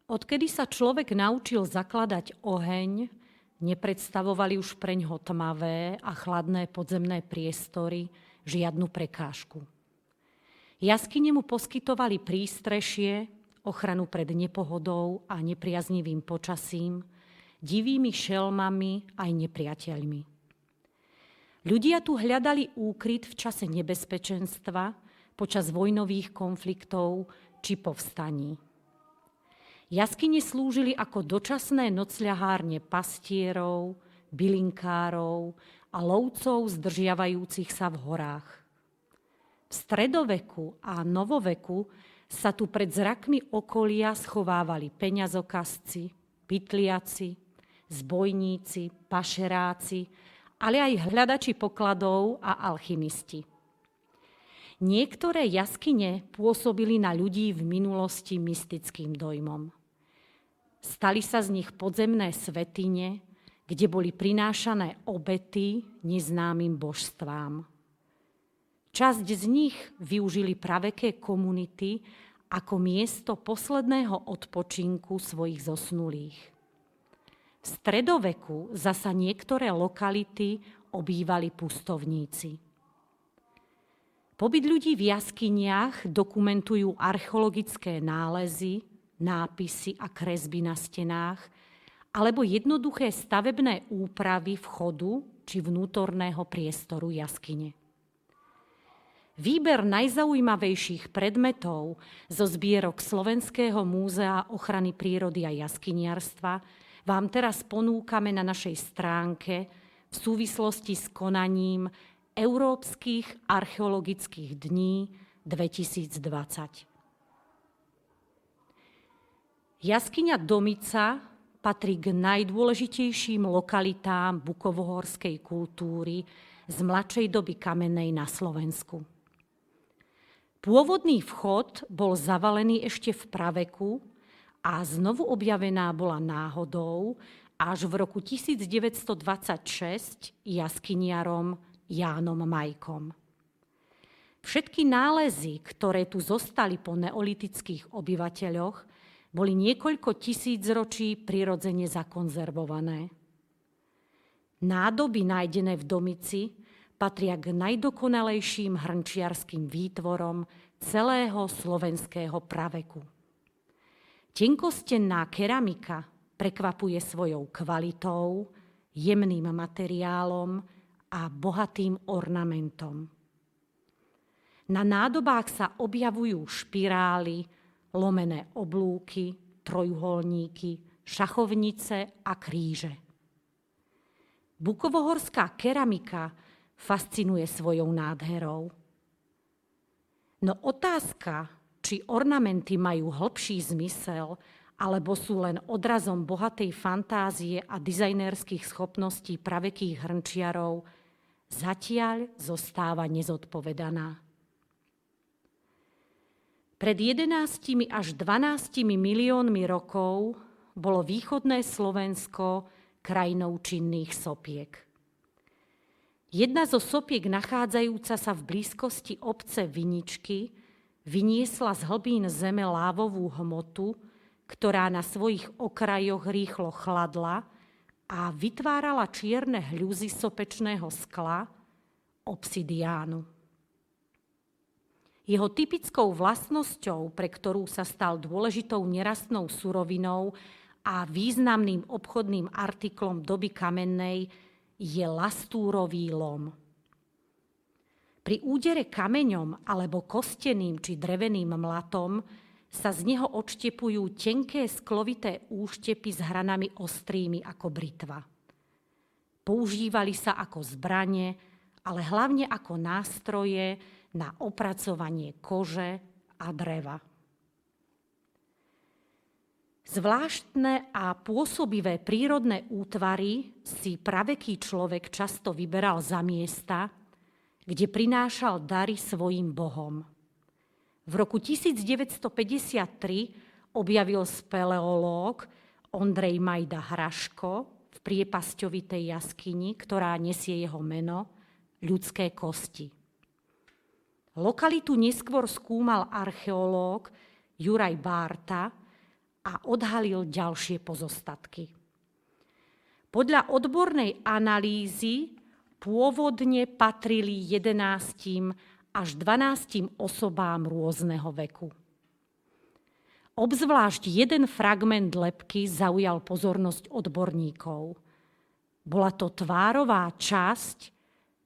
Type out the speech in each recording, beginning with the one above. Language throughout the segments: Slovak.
Odkedy sa človek naučil zakladať oheň, nepredstavovali už preňho tmavé a chladné podzemné priestory žiadnu prekážku. Jaskyne mu poskytovali prístrešie, ochranu pred nepohodou a nepriaznivým počasím, divými šelmami aj nepriateľmi. Ľudia tu hľadali úkryt v čase nebezpečenstva, počas vojnových konfliktov či povstaní. Jaskyne slúžili ako dočasné nocľahárne pastierov, bylinkárov a lovcov zdržiavajúcich sa v horách. V stredoveku a novoveku sa tu pred zrakmi okolia schovávali peňazokazci, pytliaci, zbojníci, pašeráci, ale aj hľadači pokladov a alchymisti. Niektoré jaskyne pôsobili na ľudí v minulosti mystickým dojmom. Stali sa z nich podzemné svätyne, kde boli prinášané obety neznámym božstvám. Časť z nich využili praveké komunity ako miesto posledného odpočinku svojich zosnulých. V stredoveku zasa niektoré lokality obývali pustovníci. Pobyt ľudí v jaskyniach dokumentujú archeologické nálezy, nápisy a kresby na stenách alebo jednoduché stavebné úpravy vchodu či vnútorného priestoru jaskyne. Výber najzaujímavejších predmetov zo zbierok Slovenského múzea ochrany prírody a jaskyniarstva vám teraz ponúkame na našej stránke v súvislosti s konaním Európskych archeologických dní 2020. Jaskyňa Domica patrí k najdôležitejším lokalitám bukovohorskej kultúry z mladšej doby kamennej na Slovensku. Pôvodný vchod bol zavalený ešte v praveku a znovu objavená bola náhodou až v roku 1926 jaskyniarom Jánom Majkom. Všetky nálezy, ktoré tu zostali po neolitických obyvateľoch, boli niekoľko tisícročí prirodzene zakonzervované. Nádoby nájdené v Domici patria k najdokonalejším hrnčiarským výtvorom celého slovenského praveku. Tenkostenná keramika prekvapuje svojou kvalitou, jemným materiálom a bohatým ornamentom. Na nádobách sa objavujú špirály, lomené oblúky, trojuholníky, šachovnice a kríže. Bukovohorská keramika fascinuje svojou nádherou. No otázka, či ornamenty majú hlbší zmysel, alebo sú len odrazom bohatej fantázie a dizajnérskych schopností pravekých hrnčiarov, zatiaľ zostáva nezodpovedaná. Pred 11 až 12 miliónmi rokov bolo východné Slovensko krajinou činných sopiek. Jedna zo sopiek nachádzajúca sa v blízkosti obce Viničky vyniesla z hlbín zeme lávovú hmotu, ktorá na svojich okrajoch rýchlo chladla a vytvárala čierne hľuzy sopečného skla, obsidiánu. Jeho typickou vlastnosťou, pre ktorú sa stal dôležitou nerastnou surovinou a významným obchodným artiklom doby kamennej, je lastúrový lom. Pri údere kameňom alebo kosteným či dreveným mlatom sa z neho odštepujú tenké sklovité úštepy s hranami ostrými ako britva. Používali sa ako zbrane, ale hlavne ako nástroje na opracovanie kože a dreva. Zvláštne a pôsobivé prírodné útvary si praveký človek často vyberal za miesta, kde prinášal dary svojim bohom. V roku 1953 objavil speleológ Ondrej Majda Hraško v priepasťovitej jaskyni, ktorá nesie jeho meno, ľudské kosti. Lokalitu neskôr skúmal archeológ Juraj Bárta a odhalil ďalšie pozostatky. Podľa odbornej analýzy pôvodne patrili 11 až 12 osobám rôzneho veku. Obzvlášť jeden fragment lebky zaujal pozornosť odborníkov. Bola to tvárová časť,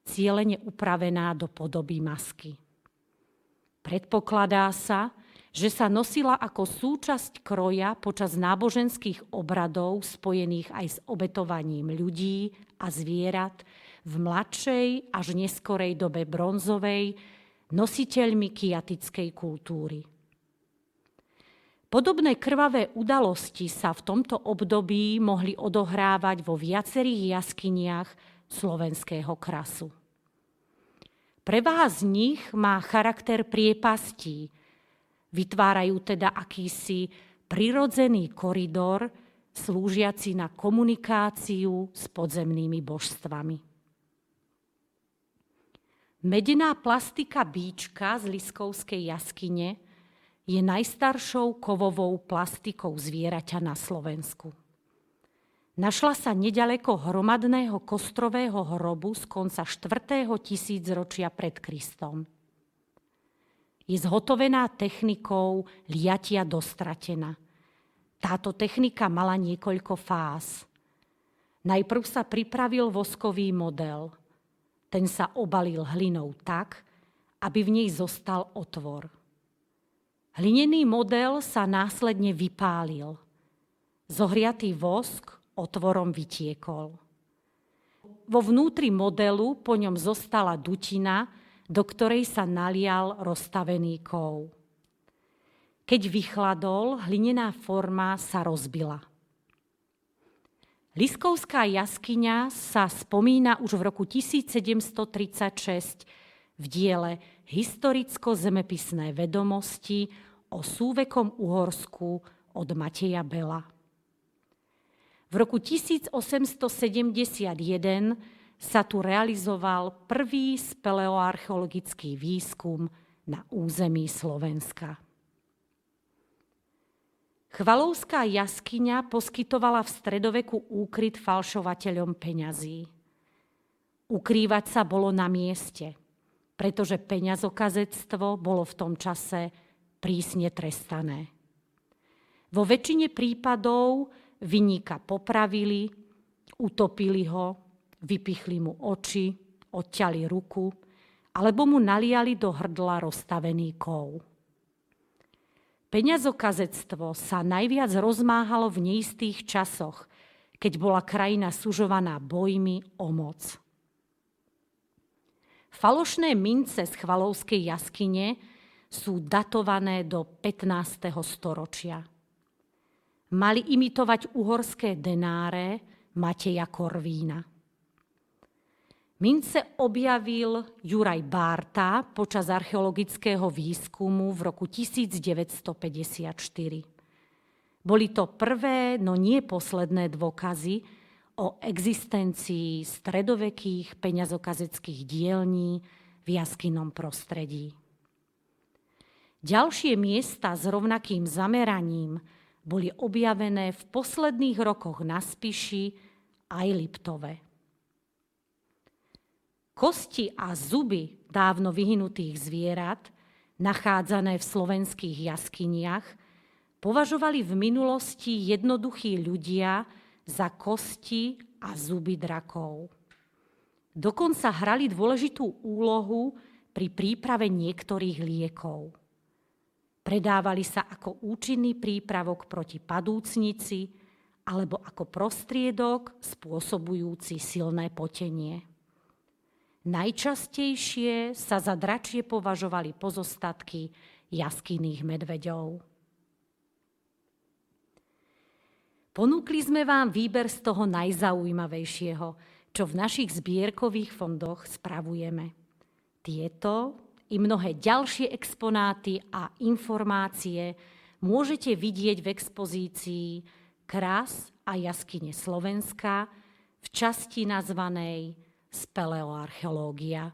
cielene upravená do podoby masky. Predpokladá sa, že sa nosila ako súčasť kroja počas náboženských obradov spojených aj s obetovaním ľudí a zvierat v mladšej až neskorej dobe bronzovej nositeľmi kiatickej kultúry. Podobné krvavé udalosti sa v tomto období mohli odohrávať vo viacerých jaskyniach slovenského krasu. Prevaha z nich má charakter priepastí, vytvárajú teda akýsi prirodzený koridor slúžiaci na komunikáciu s podzemnými božstvami. Medená plastika bíčka z Liskovskej jaskyne je najstaršou kovovou plastikou zvieraťa na Slovensku. Našla sa neďaleko hromadného kostrového hrobu z konca 4. tisícročia pred Kristom. Je zhotovená technikou liatia dostratená. Táto technika mala niekoľko fáz. Najprv sa pripravil voskový model. Ten sa obalil hlinou tak, aby v nej zostal otvor. Hlinený model sa následne vypálil. Zohriatý vosk otvorom vytiekol. Vo vnútri modelu po ňom zostala dutina, do ktorej sa nalial rozstavený kov. Keď vychladol, hlinená forma sa rozbila. Liskovská jaskyňa sa spomína už v roku 1736 v diele Historicko-zemepisné vedomosti o súvekom Uhorsku od Mateja Bela. V roku 1871 sa tu realizoval prvý speleoarcheologický výskum na území Slovenska. Chvalovská jaskyňa poskytovala v stredoveku úkryt falšovateľom peňazí. Ukrývať sa bolo na mieste, pretože peňazokazectvo bolo v tom čase prísne trestané. Vo väčšine prípadov vinníka popravili, utopili ho, vypichli mu oči, odťali ruku, alebo mu naliali do hrdla rozstavený kov. Peňazokazectvo sa najviac rozmáhalo v neistých časoch, keď bola krajina sužovaná bojmi o moc. Falošné mince z Chvalovskej jaskyne sú datované do 15. storočia. Mali imitovať uhorské denáre Mateja Korvína. Mince objavil Juraj Bárta počas archeologického výskumu v roku 1954. Boli to prvé, no nie posledné dôkazy o existencii stredovekých peňazokazeckých dielní v jaskinnom prostredí. Ďalšie miesta s rovnakým zameraním boli objavené v posledných rokoch na Spiši aj Liptove. Kosti a zuby dávno vyhynutých zvierat, nachádzané v slovenských jaskyniach, považovali v minulosti jednoduchí ľudia za kosti a zuby drakov. Dokonca hrali dôležitú úlohu pri príprave niektorých liekov. Predávali sa ako účinný prípravok proti padúcnici alebo ako prostriedok spôsobujúci silné potenie. Najčastejšie sa za dračie považovali pozostatky jaskyných medveďov. Ponúkli sme vám výber z toho najzaujímavejšieho, čo v našich zbierkových fondoch spravujeme. Tieto i mnohé ďalšie exponáty a informácie môžete vidieť v expozícii Krás a jaskyne Slovenska v časti nazvanej Speleoarcheológia.